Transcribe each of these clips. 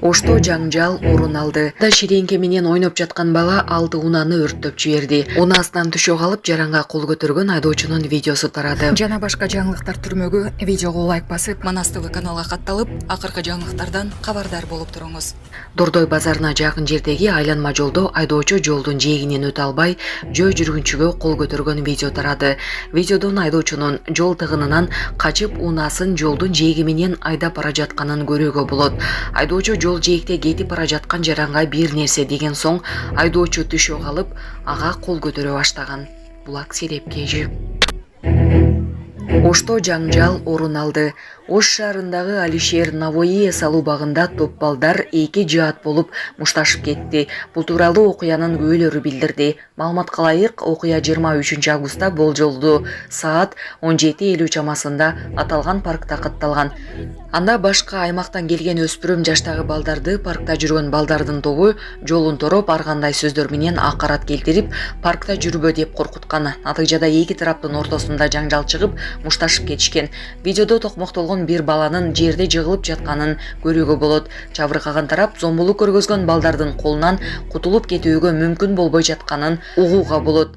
Ошто жаңжал орун алды. Да ширеңке менен ойноп жаткан бала 6 унаны өрттөп жиберди. Унаасынан түшө калып жаранга кол көтөргөн айдоочунун видеосу тарады. Жана башка жаңылыктар түрмөгү видеого лайк басып, Манас ТВ каналга катталып, акыркы жаңылыктардан кабардар болуп туруңуз. Дордой базарына жакын жердеги айланма жолдо айдоочу жолдун жээгинен өтө албай, жөө жүргүнчүгө кол көтөргөн видео тарады. Видеодон айдоочунун жол тыгынынан качып унаасын жолдун жээги менен айдап бара жатканын көрүүгө болот. Айдоочу жол жээкте кетип бара жаткан жаранга бир нерсе деген соң айдоочу түшө калып, ага кол көтөрө баштаган. Булак сереп кежи. Ошто жаңжал орун алды. Ош шаарындагы Алишер Навои эс алуу багында топ балдар эки жаат болуп мушташып кетти. Бул тууралуу окуянын күбөлөрү билдирди. Маалыматка ылайык, окуя 23 августта болжолду саат 17:50 чамасында аталган паркта катталган. Анда башка аймактан келген өспүрүм жаштагы балдарды паркта жүргөн балдардын тобу жолун тороп ар кандай сөздөр менен акарат келтирип, паркта жүрбө деп коркуткан. Натыйжада эки тараптын ортосунда жаңжал чыгып, мушташып кетишкен. Видеодо токмоктолгон бир баланын жерде жыгылып жатканын көрүүгө болот. Чабыркаган тарап зомбулук көргөзгөн балдардын колунан кутулуп кетүүгө мүмкүн болбой жатканын угууга болот.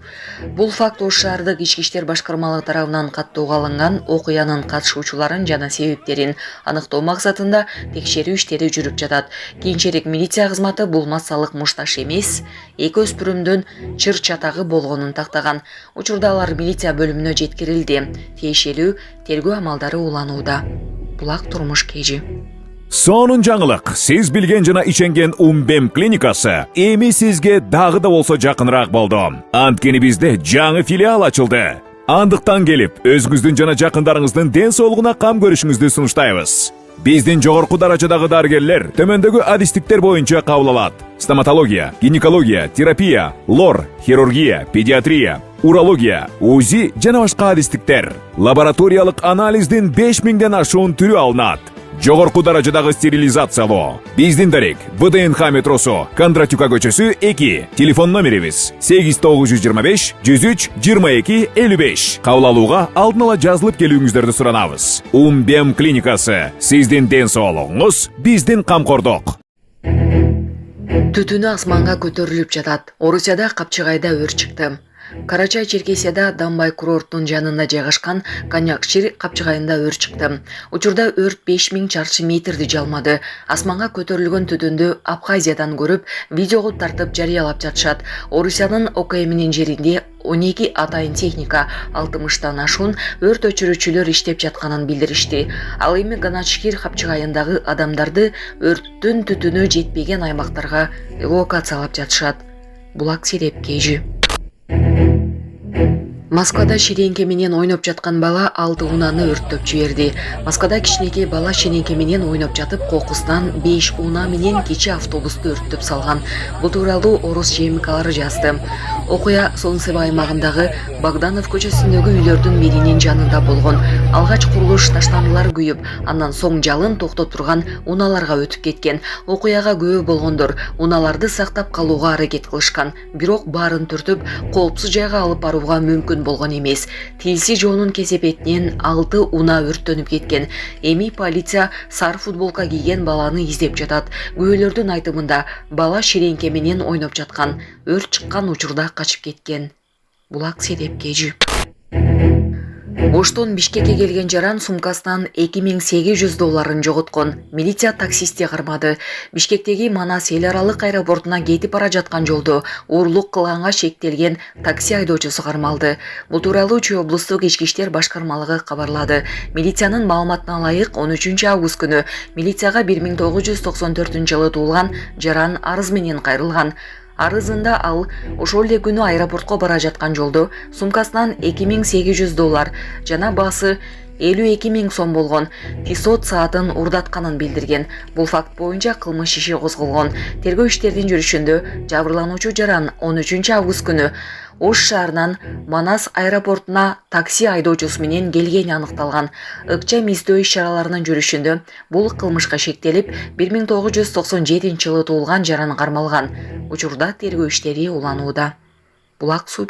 Бул факт Ош шаардык ички иштер башкармалыгы тарабынан каттоого алынган. Окуянын катышуучуларын жана себептерин аныктоо максатында текшерүү иштери жүрүп жатат. Кийинчерээк милиция кызматы бул массалык мушташ эмес, эки өспүрүмдүн чыр чатагы болгонун тактаган. Учурда алар милиция бөлүмүнө жеткирилди. Тиешелүү тергөө амалдары уланууда. Булак турмуш кежи. Сонун жаңылык. Сиз билген жана ишенген Умбем клиникасы эми сизге дагы да болсо жакыныраак болду. Анткени бизде жаңы филиал ачылды. Андыктан келип, өзүңүздүн жана жакындарыңыздын ден соолугуна кам көрүшүңүздү сунуштайбыз. Биздин жогорку даражадагы дарыгерлер төмөндөгү адистиктер боюнча кабыл алат. Стоматология, гинекология, терапия, лор, хирургия, педиатрия, урология, УЗИ жана башка адистиктер. Лабораториялык анализдин 5000ден ашуун түрү алынат. Жогорку даражадагы стерилизациялоо. Биздин дарек ВДНХ метросу, Кондратюка көчөсү 2. Телефон номерибиз 8925 103 22 55. Кабыл алууга алдын ала жазылып келүүңүздөрдү суранабыз. Умбем клиникасы. Сиздин ден соолугуңуз, биздин камкордук. Түтүнү асманга көтөрүлүп жатат. Орусияда Капчыгайда өрт чыкты. Карачай Черкесияда Дамбай курорттун жанында жайгашкан Коньяк-Шир Капчыгайында өрт чыкты. Учурда өрт 5000 чарчы метрди жалмады. Асманга көтөрүлгөн түтүндү Абхазиядан көрүп, видеого тартып жарыялап жатышат. Орусиянын ОКМнин жеринде 12 атайын техника 60тан ашуун өрт өчүрүүчүлөр иштеп жатканын билдиришти. Ал эми Коньяк-Шир Капчыгайындагы адамдарды өрттүн түтүнү жетпеген аймактарга эвакуациялап жатышат. Булак сереп кежи. Москвада ширеңке менен ойноп жаткан бала 6 унаны өрттөп жиберди. Москвада кичинекей бала ширеңке менен ойноп жатып, кокусунан 5 уна менен кичи автобусту өрттөп салган. Бул тууралуу Орус ЖМКлары жазды. Окуя Солнцево аймагындагы Богданов көчөсүндөгү үйлөрдүн биринин жанында болгон. Алгач курулуш таштандылар күйүп, андан соң жалын токтоп турган уналарга өтүп кеткен. Окуяга күбө болгондор уналарды сактап калууга аракет кылышкан, бирок баарын түртүп, коопсуз жайга алып барууга мүмкүн болгон эмес. Тилси жоонун кесепетинен 6 уна өрттөнүп кеткен. Эми полиция сары футболка кийген баланы издеп жатат. Күбөлөрдүн айтымында бала ширеңке менен ойноп жаткан, өрт чыккан учурда качып кеткен. Булак сереп кежи. Оштон Бишкекке келген жаран сумкасынан $2800 жоготкон. Милиция таксисти кармады. Бишкектеги Манас эл аралык аэропортуна кетип бара жаткан жолдо уурлук кылганга шектелген такси айдоочусу кармалды. Бул тууралуу Чүй облустук ички иштер башкармалыгы кабарлады. Милициянын маалыматына ылайык 13 август күнү милицияга 1994-жылы туулган жаран арыз менен кайрылган. Арызында ал ошол эле күнү аэропортко бара жаткан жолдо сумкасынан $2800 жана баасы 52 000 сом болгон Тисот саатын урдатканын билдирген. Бул факт боюнча кылмыш иши козголгон. Тергөө иштеринин жүрүшүндө жабырлануучу жаран 13 август күнү Ош шаарынан Манас аэропортуна такси айдоочусу менен келгени аныкталган. Ыкчам издөө иш-чараларынын жүрүшүндө бул кылмышка шектелип 1997-жылы туулган жаран кармалган. Учурда тергөө иштери уланууда. Булак суу